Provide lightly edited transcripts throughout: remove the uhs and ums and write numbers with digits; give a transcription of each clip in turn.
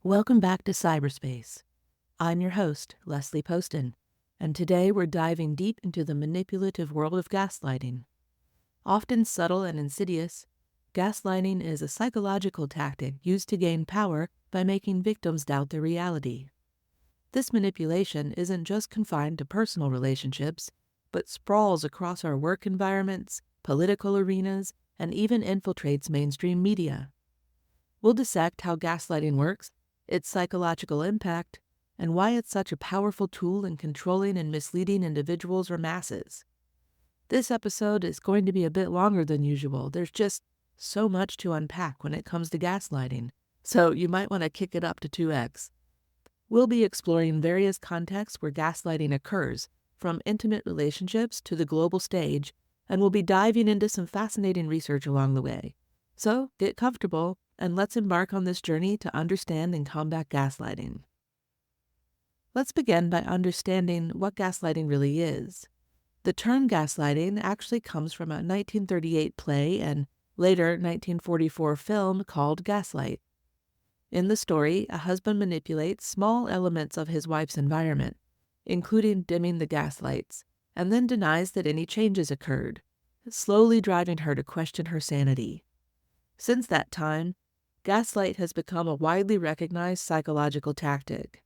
Welcome back to Cyberspace. I'm your host, Leslie Poston, and today we're diving deep into the manipulative world of gaslighting. Often subtle and insidious, gaslighting is a psychological tactic used to gain power by making victims doubt their reality. This manipulation isn't just confined to personal relationships, but sprawls across our work environments, political arenas, and even infiltrates mainstream media. We'll dissect how gaslighting works, its psychological impact, and why it's such a powerful tool in controlling and misleading individuals or masses. This episode is going to be a bit longer than usual. There's just so much to unpack when it comes to gaslighting, so you might want to kick it up to 2x. We'll be exploring various contexts where gaslighting occurs, from intimate relationships to the global stage, and we'll be diving into some fascinating research along the way. So get comfortable and let's embark on this journey to understand and combat gaslighting. Let's begin by understanding what gaslighting really is. The term gaslighting actually comes from a 1938 play and later 1944 film called Gaslight. In the story, a husband manipulates small elements of his wife's environment, including dimming the gas lights, and then denies that any changes occurred, slowly driving her to question her sanity. Since that time, gaslight has become a widely recognized psychological tactic.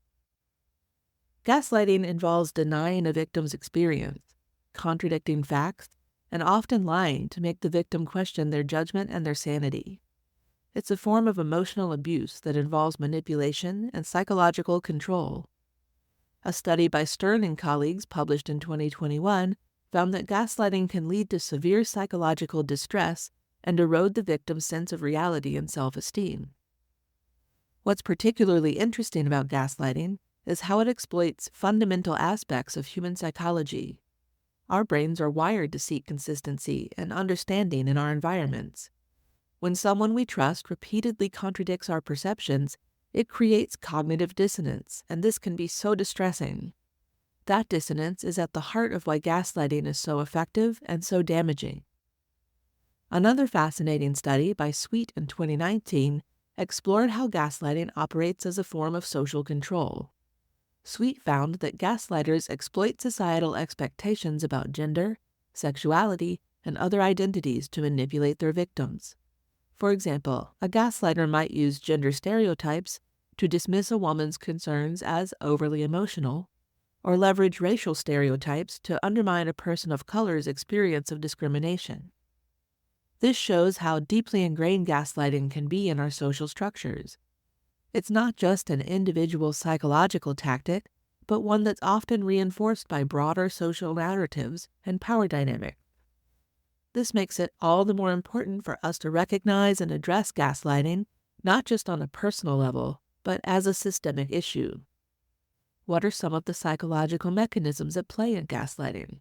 Gaslighting involves denying a victim's experience, contradicting facts, and often lying to make the victim question their judgment and their sanity. It's a form of emotional abuse that involves manipulation and psychological control. A study by Stern and colleagues published in 2021 found that gaslighting can lead to severe psychological distress and erode the victim's sense of reality and self-esteem. What's particularly interesting about gaslighting is how it exploits fundamental aspects of human psychology. Our brains are wired to seek consistency and understanding in our environments. When someone we trust repeatedly contradicts our perceptions, it creates cognitive dissonance, and this can be so distressing. That dissonance is at the heart of why gaslighting is so effective and so damaging. Another fascinating study by Sweet in 2019 explored how gaslighting operates as a form of social control. Sweet found that gaslighters exploit societal expectations about gender, sexuality, and other identities to manipulate their victims. For example, a gaslighter might use gender stereotypes to dismiss a woman's concerns as overly emotional, or leverage racial stereotypes to undermine a person of color's experience of discrimination. This shows how deeply ingrained gaslighting can be in our social structures. It's not just an individual psychological tactic, but one that's often reinforced by broader social narratives and power dynamics. This makes it all the more important for us to recognize and address gaslighting, not just on a personal level, but as a systemic issue. What are some of the psychological mechanisms at play in gaslighting?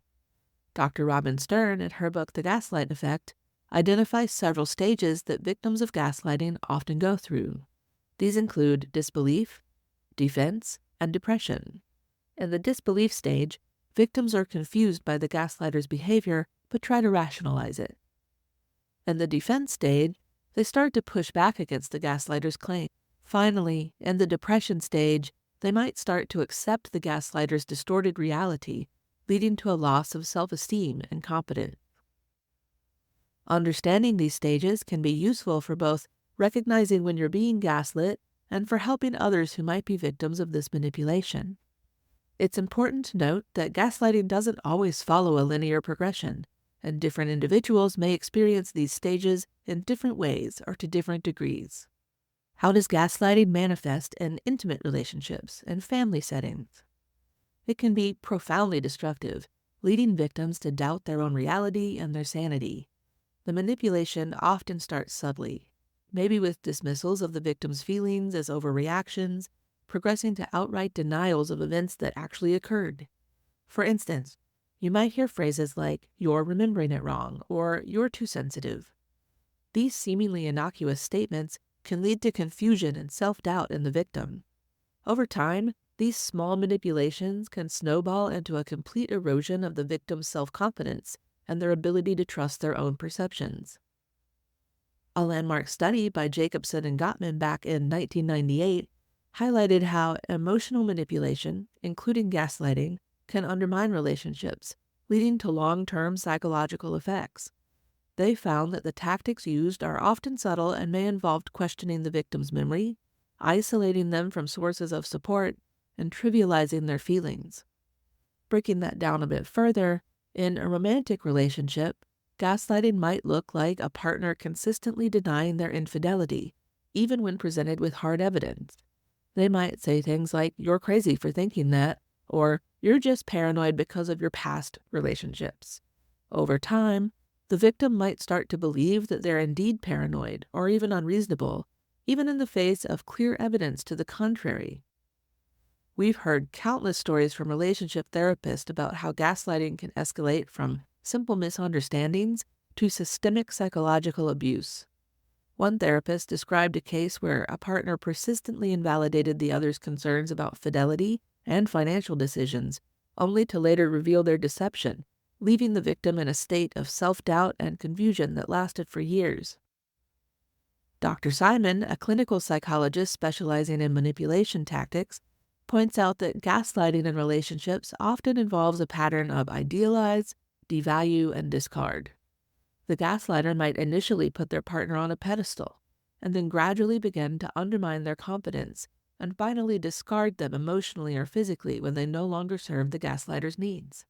Dr. Robin Stern, in her book The Gaslight Effect, identifies several stages that victims of gaslighting often go through. These include disbelief, defense, and depression. In the disbelief stage, victims are confused by the gaslighter's behavior but try to rationalize it. In the defense stage, they start to push back against the gaslighter's claim. Finally, in the depression stage, they might start to accept the gaslighter's distorted reality, leading to a loss of self-esteem and confidence. Understanding these stages can be useful for both recognizing when you're being gaslit and for helping others who might be victims of this manipulation. It's important to note that gaslighting doesn't always follow a linear progression, and different individuals may experience these stages in different ways or to different degrees. How does gaslighting manifest in intimate relationships and family settings? It can be profoundly destructive, leading victims to doubt their own reality and their sanity. The manipulation often starts subtly, maybe with dismissals of the victim's feelings as overreactions, progressing to outright denials of events that actually occurred. For instance, you might hear phrases like, "You're remembering it wrong," or "You're too sensitive." These seemingly innocuous statements can lead to confusion and self-doubt in the victim. Over time, these small manipulations can snowball into a complete erosion of the victim's self-confidence and their ability to trust their own perceptions. A landmark study by Jacobson and Gottman back in 1998 highlighted how emotional manipulation, including gaslighting, can undermine relationships, leading to long-term psychological effects. They found that the tactics used are often subtle and may involve questioning the victim's memory, isolating them from sources of support, and trivializing their feelings. Breaking that down a bit further, in a romantic relationship, gaslighting might look like a partner consistently denying their infidelity, even when presented with hard evidence. They might say things like, "You're crazy for thinking that," or "You're just paranoid because of your past relationships." Over time, the victim might start to believe that they're indeed paranoid or even unreasonable, even in the face of clear evidence to the contrary. We've heard countless stories from relationship therapists about how gaslighting can escalate from simple misunderstandings to systemic psychological abuse. One therapist described a case where a partner persistently invalidated the other's concerns about fidelity and financial decisions, only to later reveal their deception, leaving the victim in a state of self-doubt and confusion that lasted for years. Dr. Simon, a clinical psychologist specializing in manipulation tactics, points out that gaslighting in relationships often involves a pattern of idealize, devalue, and discard. The gaslighter might initially put their partner on a pedestal, and then gradually begin to undermine their confidence, and finally discard them emotionally or physically when they no longer serve the gaslighter's needs.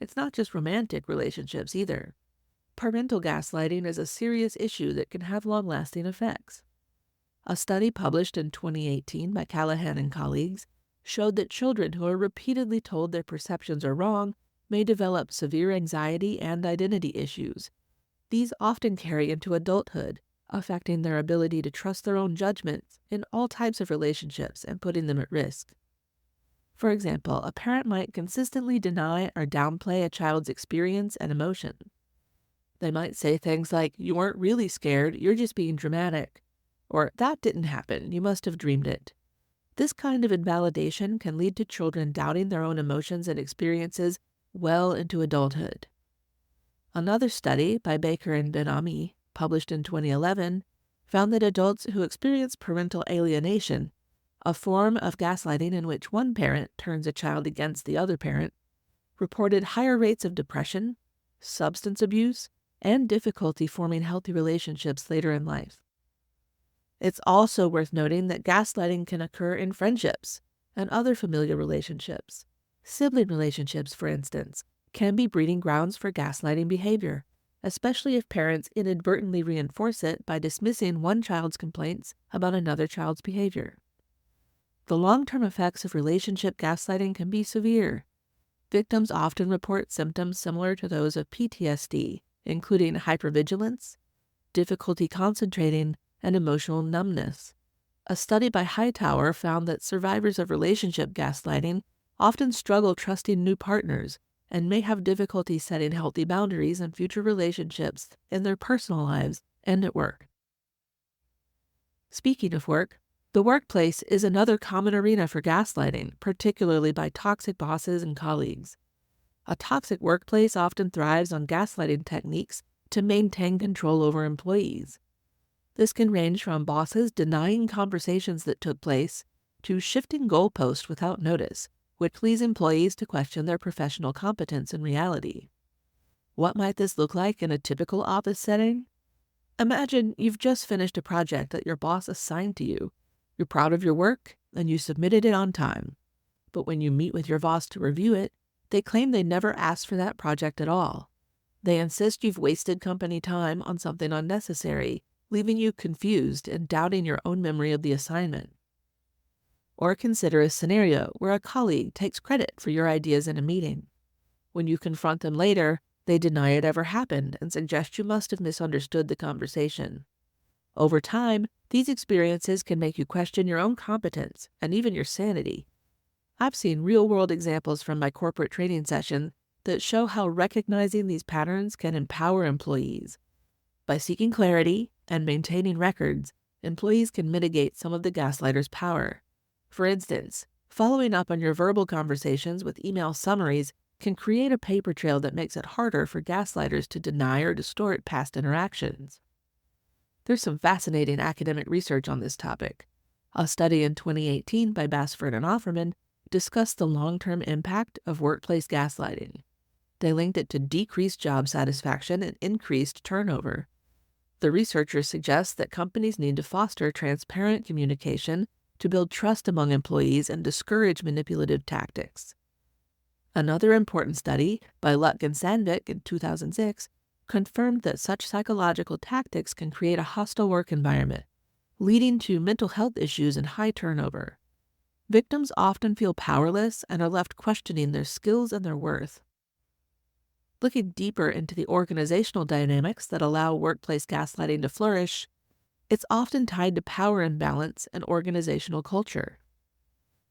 It's not just romantic relationships either. Parental gaslighting is a serious issue that can have long-lasting effects. A study published in 2018 by Callahan and colleagues showed that children who are repeatedly told their perceptions are wrong may develop severe anxiety and identity issues. These often carry into adulthood, affecting their ability to trust their own judgments in all types of relationships and putting them at risk. For example, a parent might consistently deny or downplay a child's experience and emotion. They might say things like, "You weren't really scared, you're just being dramatic," or "That didn't happen, you must have dreamed it." This kind of invalidation can lead to children doubting their own emotions and experiences well into adulthood. Another study by Baker and Ben-Ami, published in 2011, found that adults who experience parental alienation, a form of gaslighting in which one parent turns a child against the other parent, reported higher rates of depression, substance abuse, and difficulty forming healthy relationships later in life. It's also worth noting that gaslighting can occur in friendships and other familiar relationships. Sibling relationships, for instance, can be breeding grounds for gaslighting behavior, especially if parents inadvertently reinforce it by dismissing one child's complaints about another child's behavior. The long-term effects of relationship gaslighting can be severe. Victims often report symptoms similar to those of PTSD, including hypervigilance, difficulty concentrating, and emotional numbness. A study by Hightower found that survivors of relationship gaslighting often struggle trusting new partners and may have difficulty setting healthy boundaries in future relationships in their personal lives and at work. Speaking of work, the workplace is another common arena for gaslighting, particularly by toxic bosses and colleagues. A toxic workplace often thrives on gaslighting techniques to maintain control over employees. This can range from bosses denying conversations that took place to shifting goalposts without notice, which leads employees to question their professional competence in reality. What might this look like in a typical office setting? Imagine you've just finished a project that your boss assigned to you. You're proud of your work, and you submitted it on time. But when you meet with your boss to review it, they claim they never asked for that project at all. They insist you've wasted company time on something unnecessary, leaving you confused and doubting your own memory of the assignment. Or consider a scenario where a colleague takes credit for your ideas in a meeting. When you confront them later, they deny it ever happened and suggest you must have misunderstood the conversation. Over time, these experiences can make you question your own competence and even your sanity. I've seen real-world examples from my corporate training session that show how recognizing these patterns can empower employees. By seeking clarity and maintaining records, employees can mitigate some of the gaslighter's power. For instance, following up on your verbal conversations with email summaries can create a paper trail that makes it harder for gaslighters to deny or distort past interactions. There's some fascinating academic research on this topic. A study in 2018 by Basford and Offerman discussed the long-term impact of workplace gaslighting. They linked it to decreased job satisfaction and increased turnover. The researchers suggest that companies need to foster transparent communication to build trust among employees and discourage manipulative tactics. Another important study by Luck and Sandvik in 2006 confirmed that such psychological tactics can create a hostile work environment, leading to mental health issues and high turnover. Victims often feel powerless and are left questioning their skills and their worth. Looking deeper into the organizational dynamics that allow workplace gaslighting to flourish, it's often tied to power imbalance and organizational culture.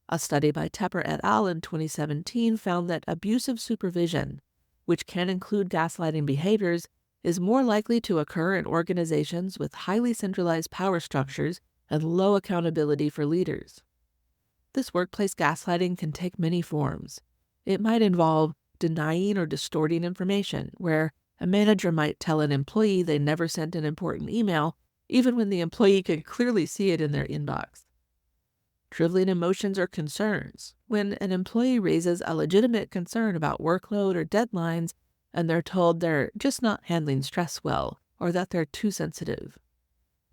A study by Tepper et al. In 2017 found that abusive supervision, which can include gaslighting behaviors, is more likely to occur in organizations with highly centralized power structures and low accountability for leaders. This workplace gaslighting can take many forms. It might involve denying or distorting information, where a manager might tell an employee they never sent an important email, even when the employee can clearly see it in their inbox. Dribbling emotions or concerns, when an employee raises a legitimate concern about workload or deadlines, and they're told they're just not handling stress well, or that they're too sensitive.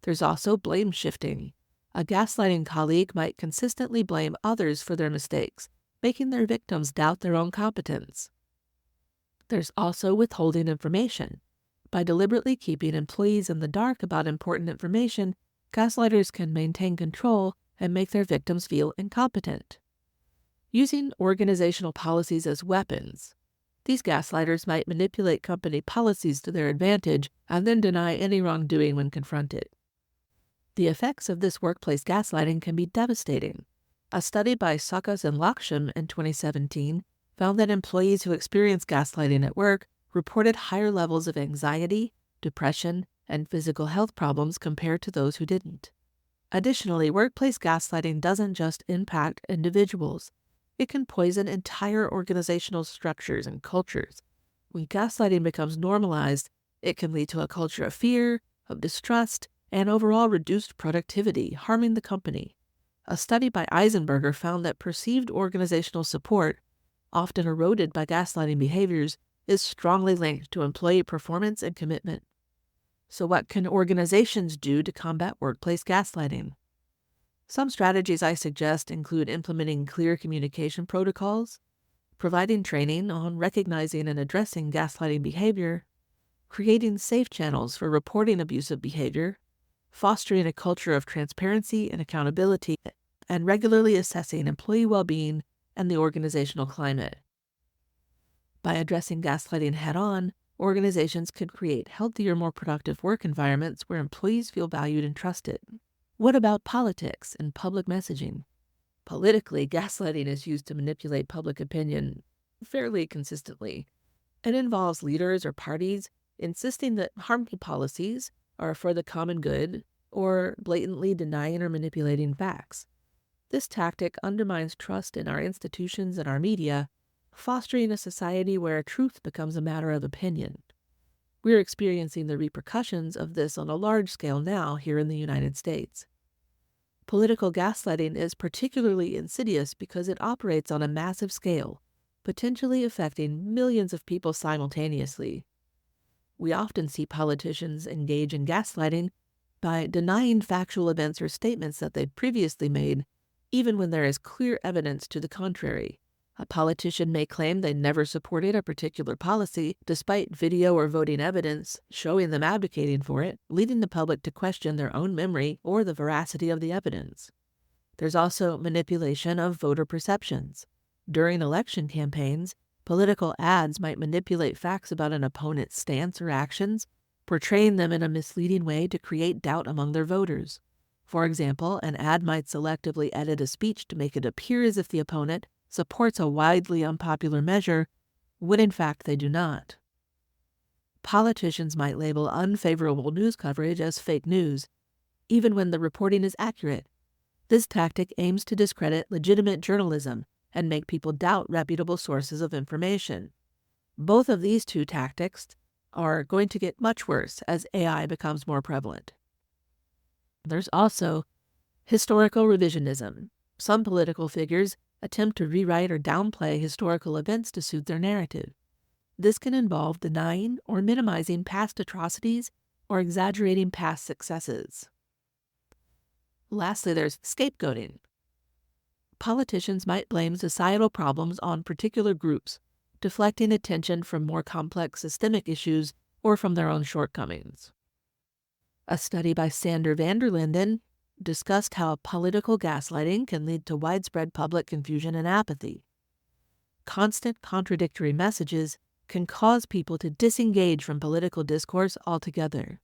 There's also blame shifting. A gaslighting colleague might consistently blame others for their mistakes, making their victims doubt their own competence. There's also withholding information. By deliberately keeping employees in the dark about important information, gaslighters can maintain control and make their victims feel incompetent. Using organizational policies as weapons. These gaslighters might manipulate company policies to their advantage and then deny any wrongdoing when confronted. The effects of this workplace gaslighting can be devastating. A study by Sakas and Laksham in 2017 found that employees who experienced gaslighting at work reported higher levels of anxiety, depression, and physical health problems compared to those who didn't. Additionally, workplace gaslighting doesn't just impact individuals. It can poison entire organizational structures and cultures. When gaslighting becomes normalized, it can lead to a culture of fear, of distrust, and overall reduced productivity, harming the company. A study by Eisenberger found that perceived organizational support, often eroded by gaslighting behaviors, is strongly linked to employee performance and commitment. So what can organizations do to combat workplace gaslighting? Some strategies I suggest include implementing clear communication protocols, providing training on recognizing and addressing gaslighting behavior, creating safe channels for reporting abusive behavior, fostering a culture of transparency and accountability, and regularly assessing employee well-being and the organizational climate. By addressing gaslighting head-on, organizations can create healthier, more productive work environments where employees feel valued and trusted. What about politics and public messaging? Politically, gaslighting is used to manipulate public opinion fairly consistently. It involves leaders or parties insisting that harmful policies are for the common good or blatantly denying or manipulating facts. This tactic undermines trust in our institutions and our media, fostering a society where truth becomes a matter of opinion. We're experiencing the repercussions of this on a large scale now here in the United States. Political gaslighting is particularly insidious because it operates on a massive scale, potentially affecting millions of people simultaneously. We often see politicians engage in gaslighting by denying factual events or statements that they'd previously made, even when there is clear evidence to the contrary. A politician may claim they never supported a particular policy, despite video or voting evidence showing them advocating for it, leading the public to question their own memory or the veracity of the evidence. There's also manipulation of voter perceptions. During election campaigns, political ads might manipulate facts about an opponent's stance or actions, portraying them in a misleading way to create doubt among their voters. For example, an ad might selectively edit a speech to make it appear as if the opponent supports a widely unpopular measure, when in fact they do not. Politicians might label unfavorable news coverage as fake news, even when the reporting is accurate. This tactic aims to discredit legitimate journalism and make people doubt reputable sources of information. Both of these two tactics are going to get much worse as AI becomes more prevalent. There's also Historical revisionism. Some political figures attempt to rewrite or downplay historical events to suit their narrative. This can involve denying or minimizing past atrocities or exaggerating past successes. Lastly, there's scapegoating. Politicians might blame societal problems on particular groups, deflecting attention from more complex systemic issues or from their own shortcomings. A study by Sander van der Linden discussed how political gaslighting can lead to widespread public confusion and apathy. Constant contradictory messages can cause people to disengage from political discourse altogether.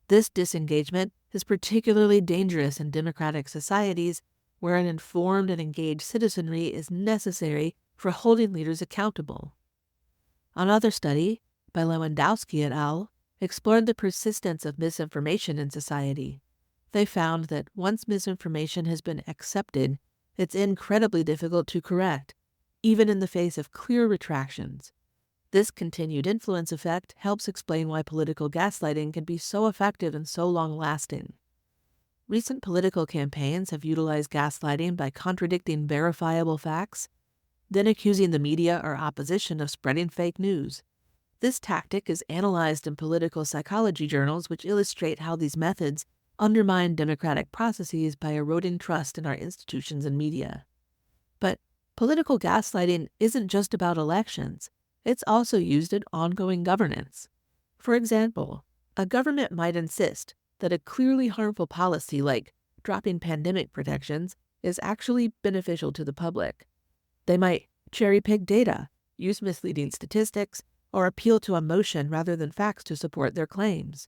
This disengagement is particularly dangerous in democratic societies where an informed and engaged citizenry is necessary for holding leaders accountable. Another study, by Lewandowski et al., explored the persistence of misinformation in society. They found that once misinformation has been accepted, it's incredibly difficult to correct, even in the face of clear retractions. This continued influence effect helps explain why political gaslighting can be so effective and so long-lasting. Recent political campaigns have utilized gaslighting by contradicting verifiable facts, then accusing the media or opposition of spreading fake news. This tactic is analyzed in political psychology journals, which illustrate how these methods undermine democratic processes by eroding trust in our institutions and media. But political gaslighting isn't just about elections. It's also used in ongoing governance. For example, a government might insist that a clearly harmful policy like dropping pandemic protections is actually beneficial to the public. They might cherry-pick data, use misleading statistics, or appeal to emotion rather than facts to support their claims.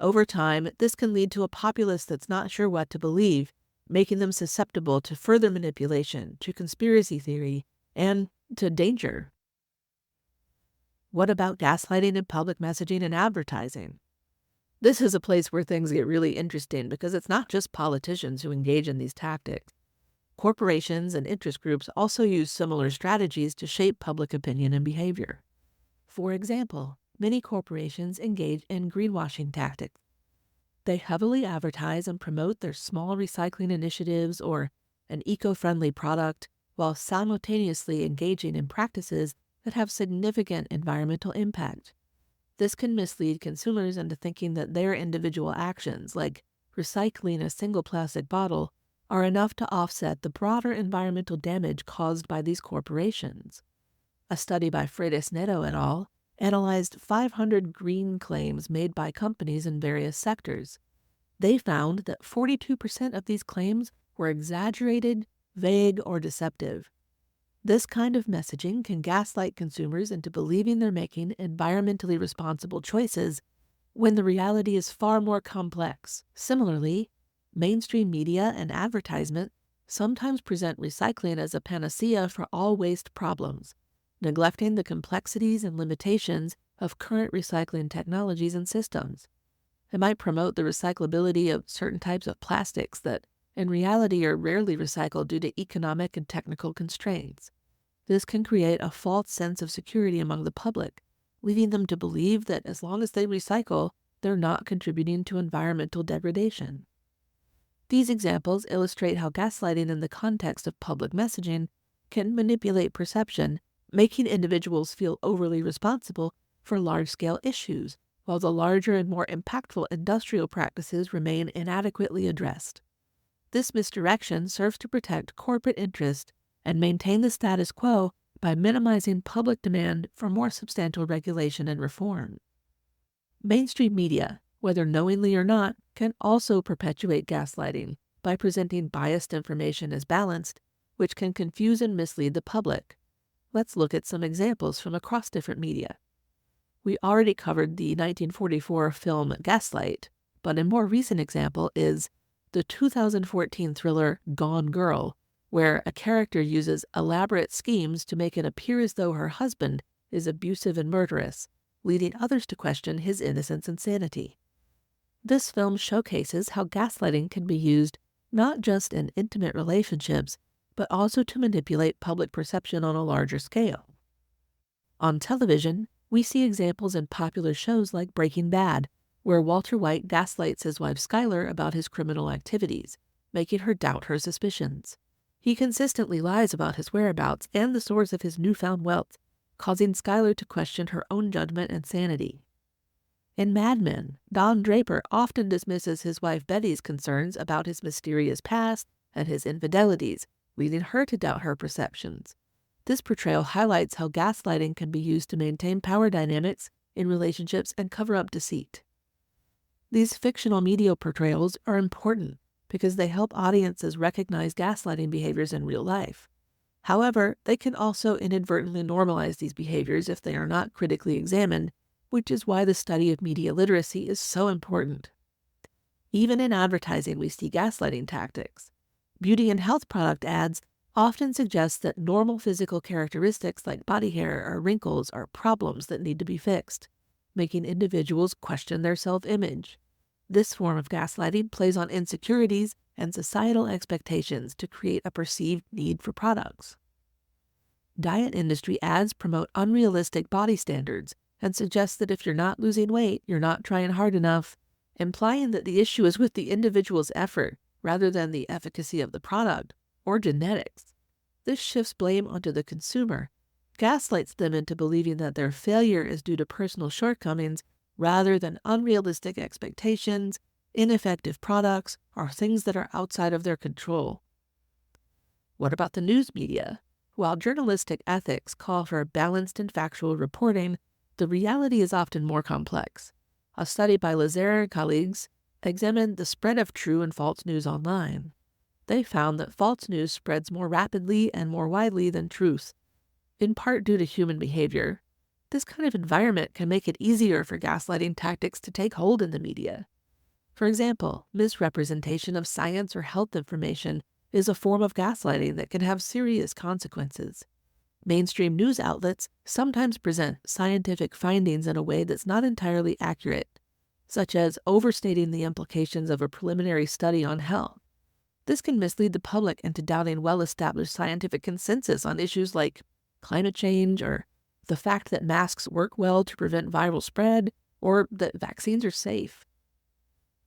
Over time, this can lead to a populace that's not sure what to believe, making them susceptible to further manipulation, to conspiracy theory, and to danger. What about gaslighting in public messaging and advertising? This is a place where things get really interesting because it's not just politicians who engage in these tactics. Corporations and interest groups also use similar strategies to shape public opinion and behavior. For example, many corporations engage in greenwashing tactics. They heavily advertise and promote their small recycling initiatives or an eco-friendly product while simultaneously engaging in practices that have significant environmental impact. This can mislead consumers into thinking that their individual actions, like recycling a single plastic bottle, are enough to offset the broader environmental damage caused by these corporations. A study by Freitas Neto et al. Analyzed 500 green claims made by companies in various sectors. They found that 42% of these claims were exaggerated, vague, or deceptive. This kind of messaging can gaslight consumers into believing they're making environmentally responsible choices when the reality is far more complex. Similarly, mainstream media and advertisement sometimes present recycling as a panacea for all waste problems, neglecting the complexities and limitations of current recycling technologies and systems. It might promote the recyclability of certain types of plastics that, in reality, are rarely recycled due to economic and technical constraints. This can create a false sense of security among the public, leading them to believe that as long as they recycle, they're not contributing to environmental degradation. These examples illustrate how gaslighting in the context of public messaging can manipulate perception, making individuals feel overly responsible for large-scale issues, while the larger and more impactful industrial practices remain inadequately addressed. This misdirection serves to protect corporate interest and maintain the status quo by minimizing public demand for more substantial regulation and reform. Mainstream media, whether knowingly or not, can also perpetuate gaslighting by presenting biased information as balanced, which can confuse and mislead the public. Let's look at some examples from across different media. We already covered the 1944 film Gaslight, but a more recent example is the 2014 thriller Gone Girl, where a character uses elaborate schemes to make it appear as though her husband is abusive and murderous, leading others to question his innocence and sanity. This film showcases how gaslighting can be used not just in intimate relationships, but also to manipulate public perception on a larger scale. On television, we see examples in popular shows like Breaking Bad, where Walter White gaslights his wife Skyler about his criminal activities, making her doubt her suspicions. He consistently lies about his whereabouts and the source of his newfound wealth, causing Skylar to question her own judgment and sanity. In Mad Men, Don Draper often dismisses his wife Betty's concerns about his mysterious past and his infidelities, leading her to doubt her perceptions. This portrayal highlights how gaslighting can be used to maintain power dynamics in relationships and cover up deceit. These fictional media portrayals are important because they help audiences recognize gaslighting behaviors in real life. However, they can also inadvertently normalize these behaviors if they are not critically examined, which is why the study of media literacy is so important. Even in advertising, we see gaslighting tactics. Beauty and health product ads often suggest that normal physical characteristics like body hair or wrinkles are problems that need to be fixed, making individuals question their self-image. This form of gaslighting plays on insecurities and societal expectations to create a perceived need for products. Diet industry ads promote unrealistic body standards and suggest that if you're not losing weight, you're not trying hard enough, implying that the issue is with the individual's effort rather than the efficacy of the product or genetics. This shifts blame onto the consumer, gaslights them into believing that their failure is due to personal shortcomings rather than unrealistic expectations, ineffective products, or things that are outside of their control. What about the news media? While journalistic ethics call for balanced and factual reporting, the reality is often more complex. A study by Lazare and colleagues examined the spread of true and false news online. They found that false news spreads more rapidly and more widely than truth, in part due to human behavior. This kind of environment can make it easier for gaslighting tactics to take hold in the media. For example, misrepresentation of science or health information is a form of gaslighting that can have serious consequences. Mainstream news outlets sometimes present scientific findings in a way that's not entirely accurate, such as overstating the implications of a preliminary study on health. This can mislead the public into doubting well-established scientific consensus on issues like climate change or the fact that masks work well to prevent viral spread or that vaccines are safe.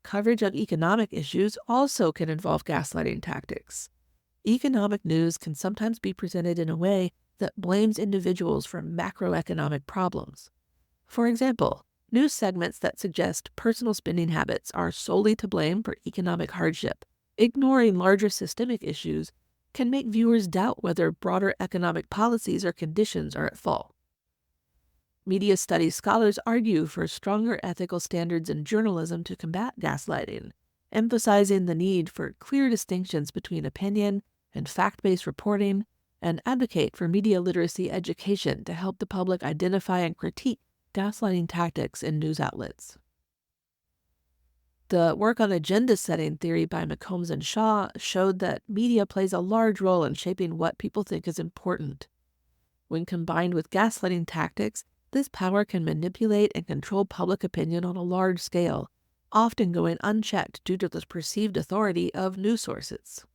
Coverage of economic issues also can involve gaslighting tactics. Economic news can sometimes be presented in a way that blames individuals for macroeconomic problems. For example, news segments that suggest personal spending habits are solely to blame for economic hardship, ignoring larger systemic issues, can make viewers doubt whether broader economic policies or conditions are at fault. Media studies scholars argue for stronger ethical standards in journalism to combat gaslighting, emphasizing the need for clear distinctions between opinion and fact-based reporting, and advocate for media literacy education to help the public identify and critique gaslighting tactics in news outlets. The work on agenda setting theory by McCombs and Shaw showed that media plays a large role in shaping what people think is important. When combined with gaslighting tactics, this power can manipulate and control public opinion on a large scale, often going unchecked due to the perceived authority of news sources.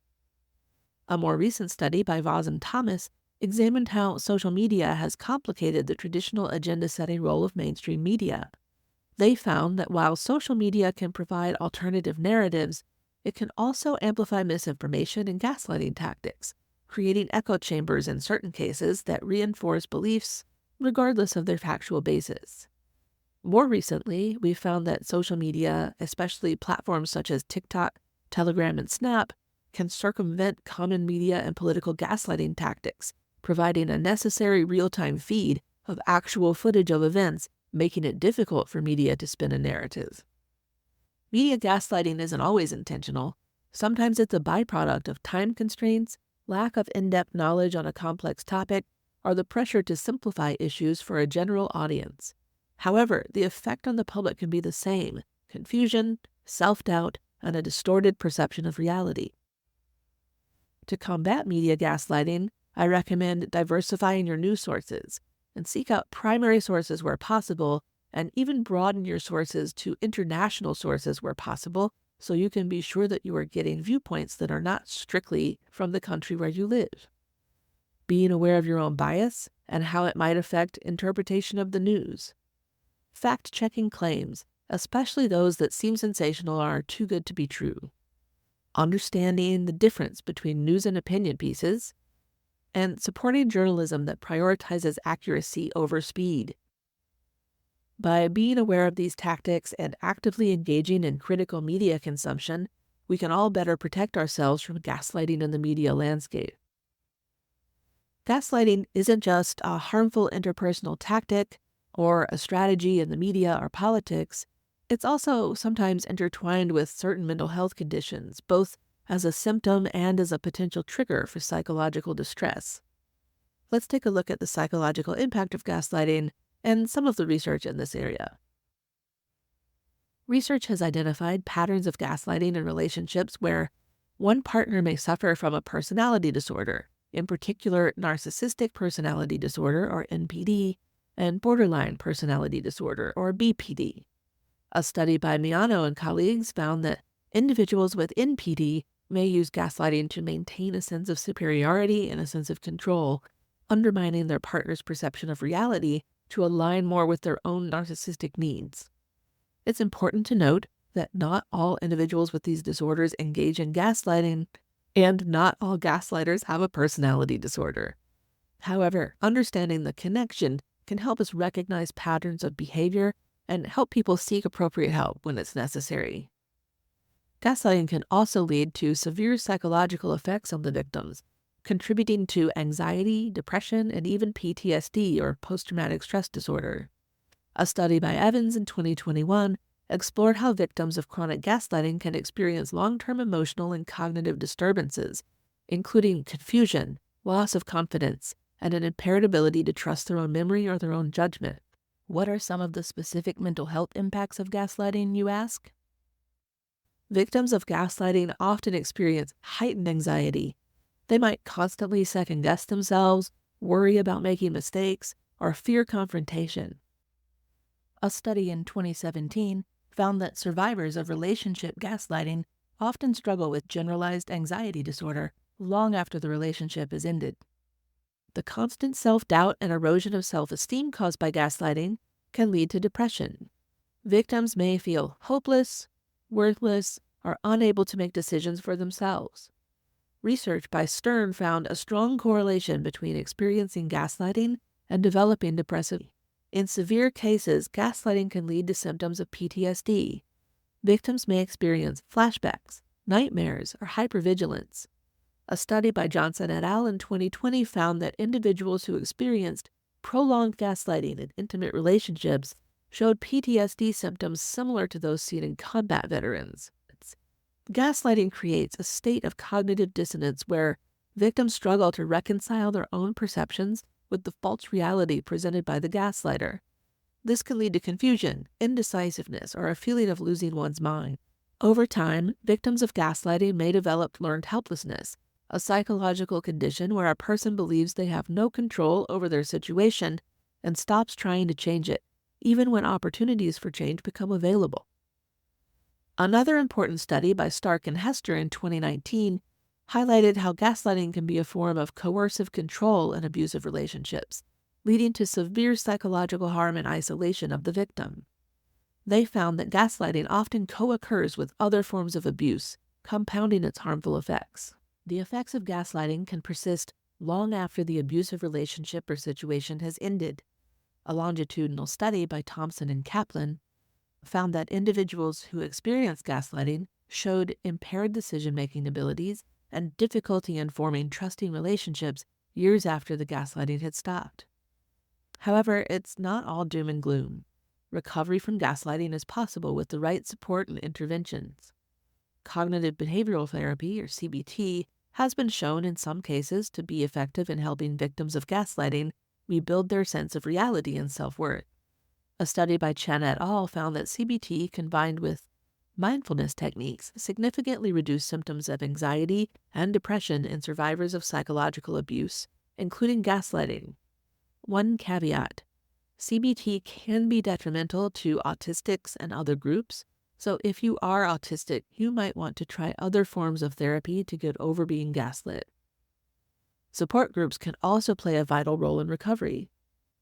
A more recent study by Voss and Thomas examined how social media has complicated the traditional agenda-setting role of mainstream media. They found that while social media can provide alternative narratives, it can also amplify misinformation and gaslighting tactics, creating echo chambers in certain cases that reinforce beliefs regardless of their factual basis. More recently, we found that social media, especially platforms such as TikTok, Telegram, and Snap, can circumvent common media and political gaslighting tactics, providing a necessary real-time feed of actual footage of events, making it difficult for media to spin a narrative. Media gaslighting isn't always intentional. Sometimes it's a byproduct of time constraints, lack of in-depth knowledge on a complex topic, or the pressure to simplify issues for a general audience. However, the effect on the public can be the same: confusion, self-doubt, and a distorted perception of reality. To combat media gaslighting, I recommend diversifying your news sources and seek out primary sources where possible, and even broaden your sources to international sources where possible so you can be sure that you are getting viewpoints that are not strictly from the country where you live. Being aware of your own bias and how it might affect interpretation of the news. Fact-checking claims, especially those that seem sensational or are too good to be true. understanding the difference between news and opinion pieces, and supporting journalism that prioritizes accuracy over speed. By being aware of these tactics and actively engaging in critical media consumption, we can all better protect ourselves from gaslighting in the media landscape. Gaslighting isn't just a harmful interpersonal tactic or a strategy in the media or politics. It's also sometimes intertwined with certain mental health conditions, both as a symptom and as a potential trigger for psychological distress. Let's take a look at the psychological impact of gaslighting and some of the research in this area. Research has identified patterns of gaslighting in relationships where one partner may suffer from a personality disorder, in particular narcissistic personality disorder, or NPD, and borderline personality disorder, or BPD. A study by Miano and colleagues found that individuals with NPD may use gaslighting to maintain a sense of superiority and a sense of control, undermining their partner's perception of reality to align more with their own narcissistic needs. It's important to note that not all individuals with these disorders engage in gaslighting, and not all gaslighters have a personality disorder. However, understanding the connection can help us recognize patterns of behavior and help people seek appropriate help when it's necessary. Gaslighting can also lead to severe psychological effects on the victims, contributing to anxiety, depression, and even PTSD, or post-traumatic stress disorder. A study by Evans in 2021 explored how victims of chronic gaslighting can experience long-term emotional and cognitive disturbances, including confusion, loss of confidence, and an impaired ability to trust their own memory or their own judgment. What are some of the specific mental health impacts of gaslighting, you ask? Victims of gaslighting often experience heightened anxiety. They might constantly second-guess themselves, worry about making mistakes, or fear confrontation. A study in 2017 found that survivors of relationship gaslighting often struggle with generalized anxiety disorder long after the relationship is ended. The constant self-doubt and erosion of self-esteem caused by gaslighting can lead to depression. Victims may feel hopeless, worthless, or unable to make decisions for themselves. Research by Stern found a strong correlation between experiencing gaslighting and developing depressive. In severe cases, gaslighting can lead to symptoms of PTSD. Victims may experience flashbacks, nightmares, or hypervigilance. A study by Johnson et al. In 2020 found that individuals who experienced prolonged gaslighting in intimate relationships showed PTSD symptoms similar to those seen in combat veterans. Gaslighting creates a state of cognitive dissonance where victims struggle to reconcile their own perceptions with the false reality presented by the gaslighter. This can lead to confusion, indecisiveness, or a feeling of losing one's mind. Over time, victims of gaslighting may develop learned helplessness, a psychological condition where a person believes they have no control over their situation and stops trying to change it, even when opportunities for change become available. Another important study by Stark and Hester in 2019 highlighted how gaslighting can be a form of coercive control in abusive relationships, leading to severe psychological harm and isolation of the victim. They found that gaslighting often co-occurs with other forms of abuse, compounding its harmful effects. The effects of gaslighting can persist long after the abusive relationship or situation has ended. A longitudinal study by Thompson and Kaplan found that individuals who experienced gaslighting showed impaired decision-making abilities and difficulty in forming trusting relationships years after the gaslighting had stopped. However, it's not all doom and gloom. Recovery from gaslighting is possible with the right support and interventions. Cognitive behavioral therapy, or CBT, has been shown in some cases to be effective in helping victims of gaslighting rebuild their sense of reality and self-worth. A study by Chen et al. Found that CBT combined with mindfulness techniques significantly reduced symptoms of anxiety and depression in survivors of psychological abuse, including gaslighting. One caveat: CBT can be detrimental to autistics and other groups, so if you are autistic, you might want to try other forms of therapy to get over being gaslit. Support groups can also play a vital role in recovery.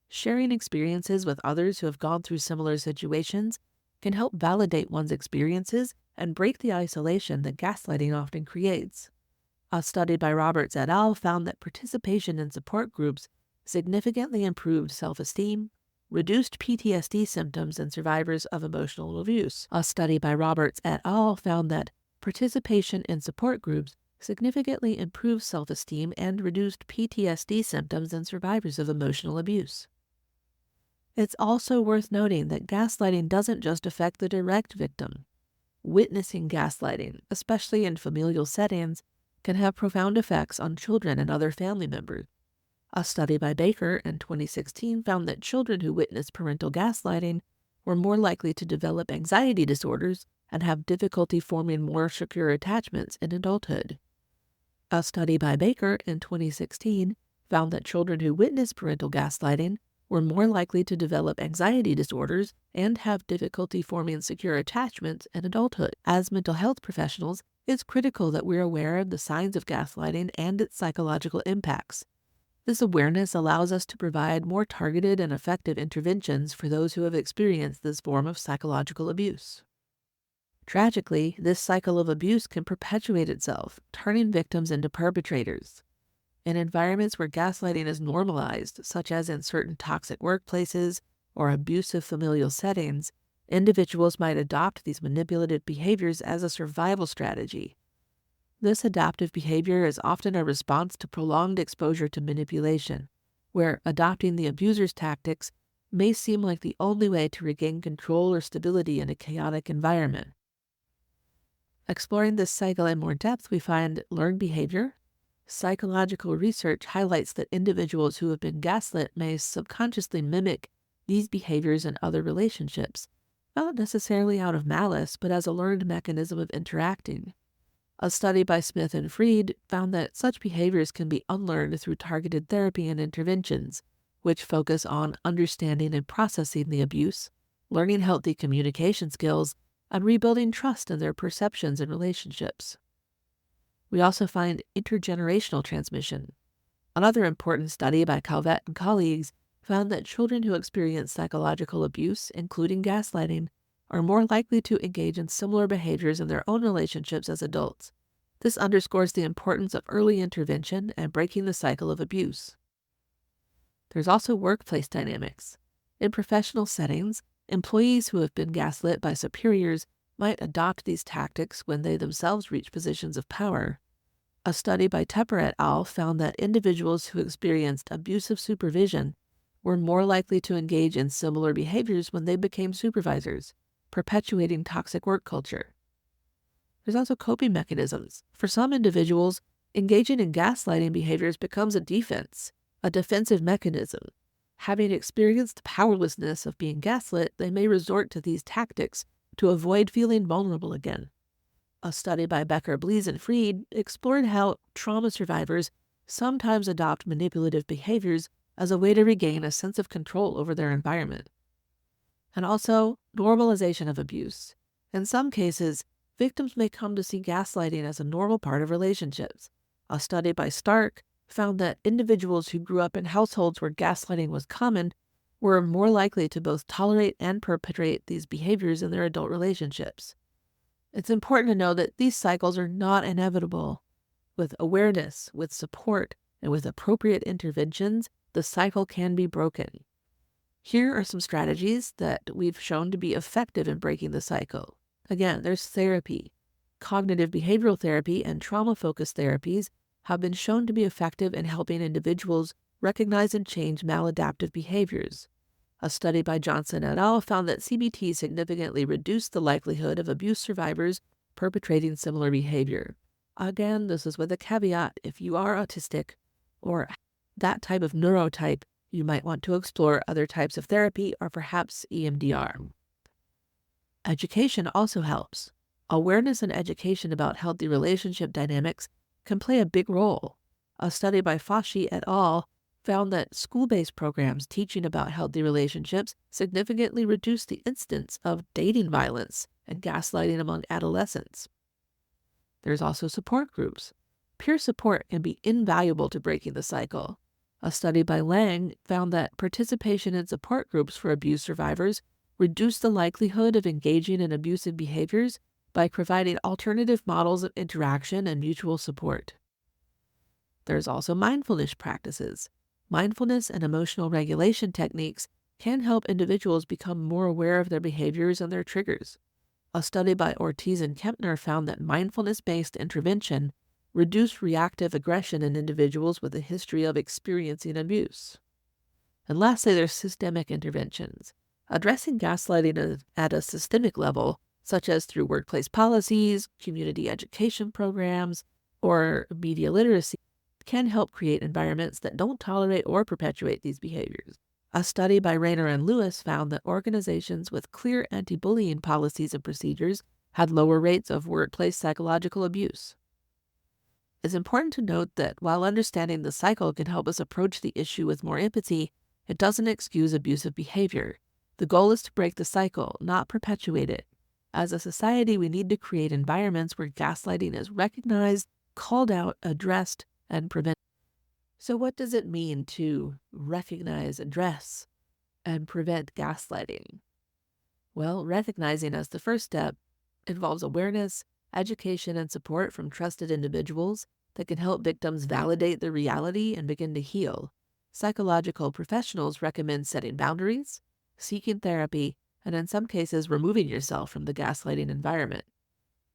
Sharing experiences with others who have gone through similar situations can help validate one's experiences and break the isolation that gaslighting often creates. A study by Roberts et al. Found that participation in support groups significantly improved self-esteem, reduced PTSD symptoms in survivors of emotional abuse. A study by Roberts et al. Found that participation in support groups significantly improved self-esteem and reduced PTSD symptoms in survivors of emotional abuse. It's also worth noting that gaslighting doesn't just affect the direct victim. Witnessing gaslighting, especially in familial settings, can have profound effects on children and other family members. A study by Baker in 2016 found that children who witnessed parental gaslighting were more likely to develop anxiety disorders and have difficulty forming more secure attachments in adulthood. A study by Baker in 2016 found that children who witnessed parental gaslighting were more likely to develop anxiety disorders and have difficulty forming secure attachments in adulthood. As mental health professionals, it's critical that we're aware of the signs of gaslighting and its psychological impacts. This awareness allows us to provide more targeted and effective interventions for those who have experienced this form of psychological abuse. Tragically, this cycle of abuse can perpetuate itself, turning victims into perpetrators. In environments where gaslighting is normalized, such as in certain toxic workplaces or abusive familial settings, individuals might adopt these manipulative behaviors as a survival strategy. This adaptive behavior is often a response to prolonged exposure to manipulation, where adopting the abuser's tactics may seem like the only way to regain control or stability in a chaotic environment. Exploring this cycle in more depth, we find learned behavior. Psychological research highlights that individuals who have been gaslit may subconsciously mimic these behaviors in other relationships, not necessarily out of malice, but as a learned mechanism of interacting. A study by Smith and Freed found that such behaviors can be unlearned through targeted therapy and interventions, which focus on understanding and processing the abuse, learning healthy communication skills, and rebuilding trust in their perceptions and relationships. We also find intergenerational transmission. Another important study by Calvet and colleagues found that children who experience psychological abuse, including gaslighting, are more likely to engage in similar behaviors in their own relationships as adults. This underscores the importance of early intervention and breaking the cycle of abuse. There's also workplace dynamics. In professional settings, employees who have been gaslit by superiors might adopt these tactics when they themselves reach positions of power. A study by Tepper et al. Found that individuals who experienced abusive supervision were more likely to engage in similar behaviors when they became supervisors, perpetuating toxic work culture. There's also coping mechanisms. For some individuals, engaging in gaslighting behaviors becomes a defense, a defensive mechanism. Having experienced the powerlessness of being gaslit, they may resort to these tactics to avoid feeling vulnerable again. A study by Becker, Blees, and Freed explored how trauma survivors sometimes adopt manipulative behaviors as a way to regain a sense of control over their environment. And also, normalization of abuse. In some cases, victims may come to see gaslighting as a normal part of relationships. A study by Stark found that individuals who grew up in households where gaslighting was common were more likely to both tolerate and perpetrate these behaviors in their adult relationships. It's important to know that these cycles are not inevitable. With awareness, with support, and with appropriate interventions, the cycle can be broken. Here are some strategies that we've shown to be effective in breaking the cycle. Again, there's therapy. Cognitive behavioral therapy and trauma-focused therapies have been shown to be effective in helping individuals recognize and change maladaptive behaviors. A study by Johnson et al. Found that CBT significantly reduced the likelihood of abuse survivors perpetrating similar behavior. Again, this is with a caveat. If you are autistic or that type of neurotype, you might want to explore other types of therapy or perhaps EMDR. Education also helps. Awareness and education about healthy relationship dynamics can play a big role. A study by Fauci et al. Found that school-based programs teaching about healthy relationships significantly reduced the incidence of dating violence and gaslighting among adolescents. There's also support groups. Peer support can be invaluable to breaking the cycle. A study by Lang found that participation in support groups for abuse survivors reduced the likelihood of engaging in abusive behaviors by providing alternative models of interaction and mutual support. There's also mindfulness practices. Mindfulness and emotional regulation techniques can help individuals become more aware of their behaviors and their triggers. A study by Ortiz and Kempner found that mindfulness-based intervention reduced reactive aggression in individuals with a history of experiencing abuse. And lastly, there's systemic interventions. Addressing gaslighting at a systemic level, such as through workplace policies, community education programs, or media literacy, can help create environments that don't tolerate or perpetuate these behaviors. A study by Rayner and Lewis found that organizations with clear anti-bullying policies and procedures had lower rates of workplace psychological abuse. It's important to note that while understanding the cycle can help us approach the issue with more empathy, it doesn't excuse abusive behavior. The goal is to break the cycle, not perpetuate it. As a society, we need to create environments where gaslighting is recognized, called out, addressed, and prevented. So what does it mean to recognize, address, and prevent gaslighting? Well, recognizing as the first step involves awareness, education, and support from trusted individuals that can help victims validate the reality and begin to heal. Psychological professionals recommend setting boundaries, seeking therapy, and in some cases, removing yourself from the gaslighting environment.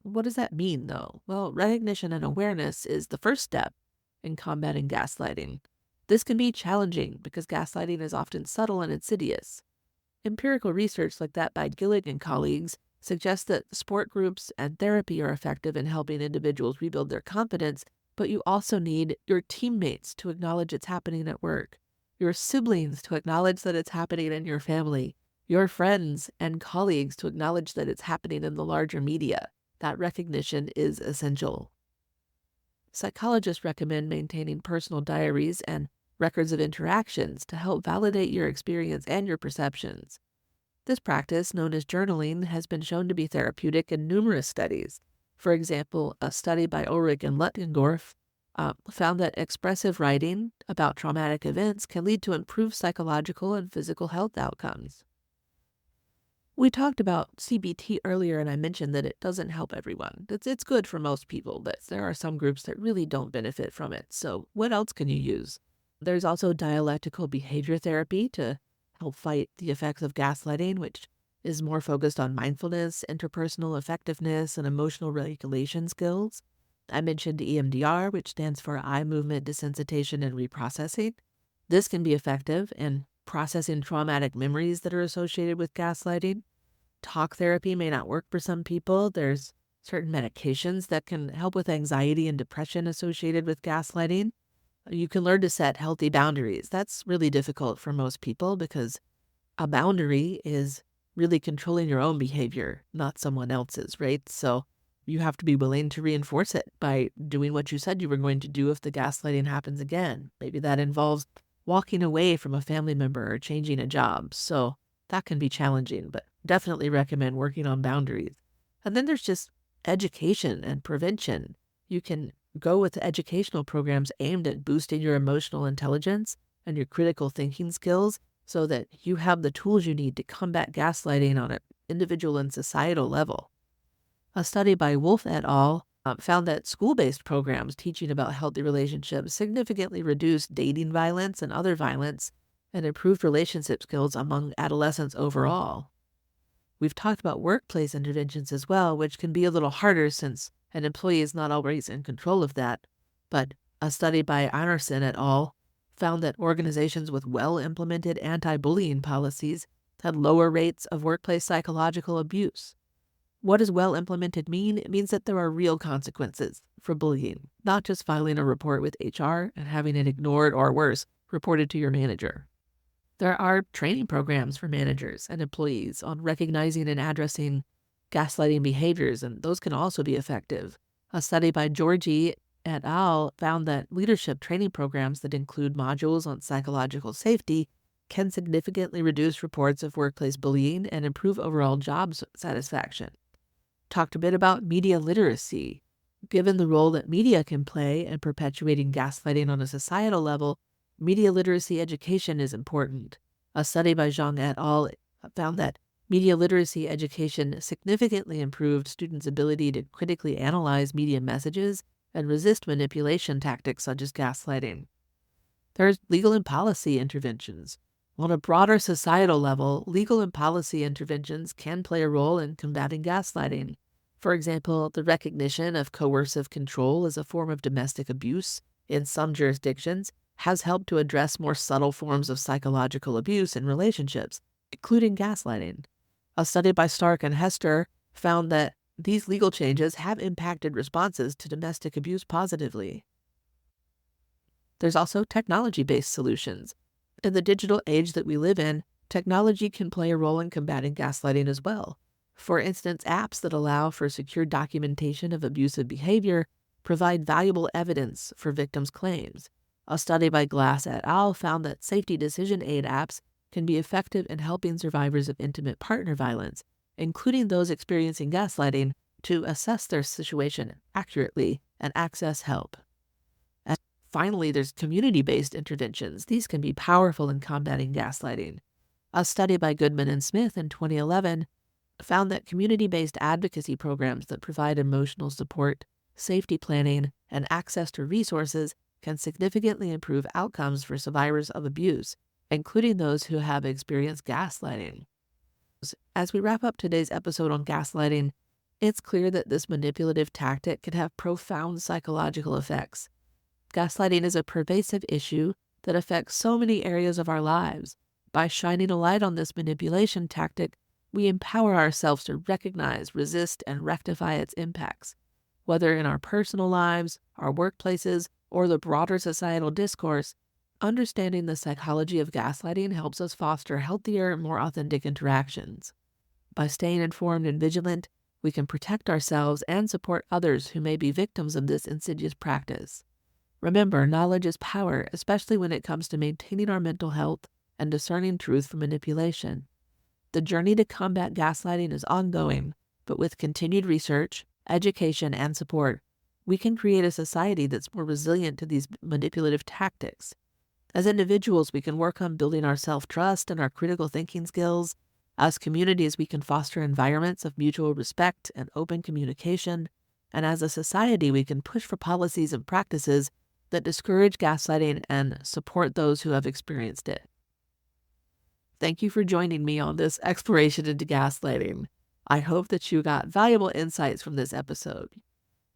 What does that mean, though? Well, recognition and awareness is the first step in combating gaslighting. This can be challenging because gaslighting is often subtle and insidious. Empirical research like that by Gillig and colleagues suggests that support groups and therapy are effective in helping individuals rebuild their confidence, but you also need your teammates to acknowledge it's happening at work, your siblings to acknowledge that it's happening in your family, your friends and colleagues to acknowledge that it's happening in the larger media. That recognition is essential. Psychologists recommend maintaining personal diaries and records of interactions to help validate your experience and your perceptions. This practice, known as journaling, has been shown to be therapeutic in numerous studies. For example, a study by Ulrich and Luttgendorf found that expressive writing about traumatic events can lead to improved psychological and physical health outcomes. We talked about CBT earlier, and I mentioned that it doesn't help everyone. It's good for most people, but there are some groups that really don't benefit from it. So what else can you use? There's also dialectical behavior therapy to help fight the effects of gaslighting, which is more focused on mindfulness, interpersonal effectiveness, and emotional regulation skills. I mentioned EMDR, which stands for eye movement desensitization and reprocessing. This can be effective in processing traumatic memories that are associated with gaslighting. Talk therapy may not work for some people. There's certain medications that can help with anxiety and depression associated with gaslighting. You can learn to set healthy boundaries. That's really difficult for most people because a boundary is really controlling your own behavior, not someone else's, right? So you have to be willing to reinforce it by doing what you said you were going to do if the gaslighting happens again. Maybe that involves walking away from a family member or changing a job. So that can be challenging, but definitely recommend working on boundaries. And then there's just education and prevention. You can go with educational programs aimed at boosting your emotional intelligence and your critical thinking skills so that you have the tools you need to combat gaslighting on an individual and societal level. A study by Wolf et al. Found that school-based programs teaching about healthy relationships significantly reduced dating violence and other violence and improved relationship skills among adolescents overall. We've talked about workplace interventions as well, which can be a little harder since an employee is not always in control of that. But a study by Anderson et al. Found that organizations with well-implemented anti-bullying policies had lower rates of workplace psychological abuse. What does well-implemented mean? It means that there are real consequences for bullying, not just filing a report with HR and having it ignored or worse, reported to your manager. There are training programs for managers and employees on recognizing and addressing gaslighting behaviors, and those can also be effective. A study by Georgi et al. Found that leadership training programs that include modules on psychological safety can significantly reduce reports of workplace bullying and improve overall job satisfaction. Talked a bit about media literacy. Given the role that media can play in perpetuating gaslighting on a societal level, media literacy education is important. A study by Zhang et al. Found that Media literacy education significantly improved students' ability to critically analyze media messages and resist manipulation tactics such as gaslighting. There's legal and policy interventions. On a broader societal level, legal and policy interventions can play a role in combating gaslighting. For example, the recognition of coercive control as a form of domestic abuse in some jurisdictions has helped to address more subtle forms of psychological abuse in relationships, including gaslighting. A study by Stark and Hester found that these legal changes have impacted responses to domestic abuse positively. There's also technology-based solutions. In the digital age that we live in, technology can play a role in combating gaslighting as well. For instance, apps that allow for secure documentation of abusive behavior provide valuable evidence for victims' claims. A study by Glass et al. Found that safety decision aid apps can be effective in helping survivors of intimate partner violence, including those experiencing gaslighting, to assess their situation accurately and access help. And finally, there's community-based interventions. These can be powerful in combating gaslighting. A study by Goodman and Smith in 2011 found that community-based advocacy programs that provide emotional support, safety planning, and access to resources can significantly improve outcomes for survivors of abuse, including those who have experienced gaslighting. As we wrap up today's episode on gaslighting, it's clear that this manipulative tactic can have profound psychological effects. Gaslighting is a pervasive issue that affects so many areas of our lives. By shining a light on this manipulation tactic, we empower ourselves to recognize, resist, and rectify its impacts. Whether in our personal lives, our workplaces, or the broader societal discourse, understanding the psychology of gaslighting helps us foster healthier, more authentic interactions. By staying informed and vigilant, we can protect ourselves and support others who may be victims of this insidious practice. Remember, knowledge is power, especially when it comes to maintaining our mental health and discerning truth from manipulation. The journey to combat gaslighting is ongoing, but with continued research, education, and support, we can create a society that's more resilient to these manipulative tactics. As individuals, we can work on building our self-trust and our critical thinking skills. As communities, we can foster environments of mutual respect and open communication. And as a society, we can push for policies and practices that discourage gaslighting and support those who have experienced it. Thank you for joining me on this exploration into gaslighting. I hope that you got valuable insights from this episode.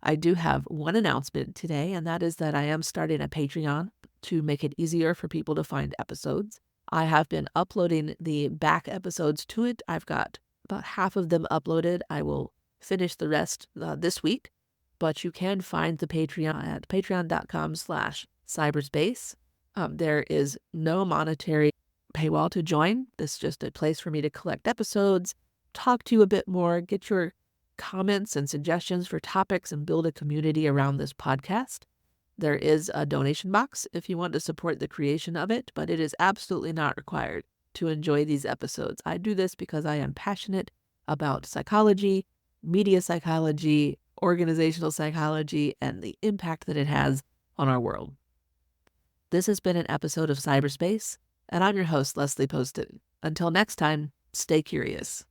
I do have one announcement today, and that is that I am starting a Patreon to make it easier for people to find episodes. I have been uploading the back episodes to it. I've got about half of them uploaded. I will finish the rest this week, but you can find the Patreon at patreon.com/PsyberSpace. There is no monetary paywall to join. This is just a place for me to collect episodes, talk to you a bit more, get your comments and suggestions for topics, and build a community around this podcast. There is a donation box if you want to support the creation of it, but it is absolutely not required to enjoy these episodes. I do this because I am passionate about psychology, media psychology, organizational psychology, and the impact that it has on our world. This has been an episode of PsyberSpace, and I'm your host, Leslie Poston. Until next time, stay curious.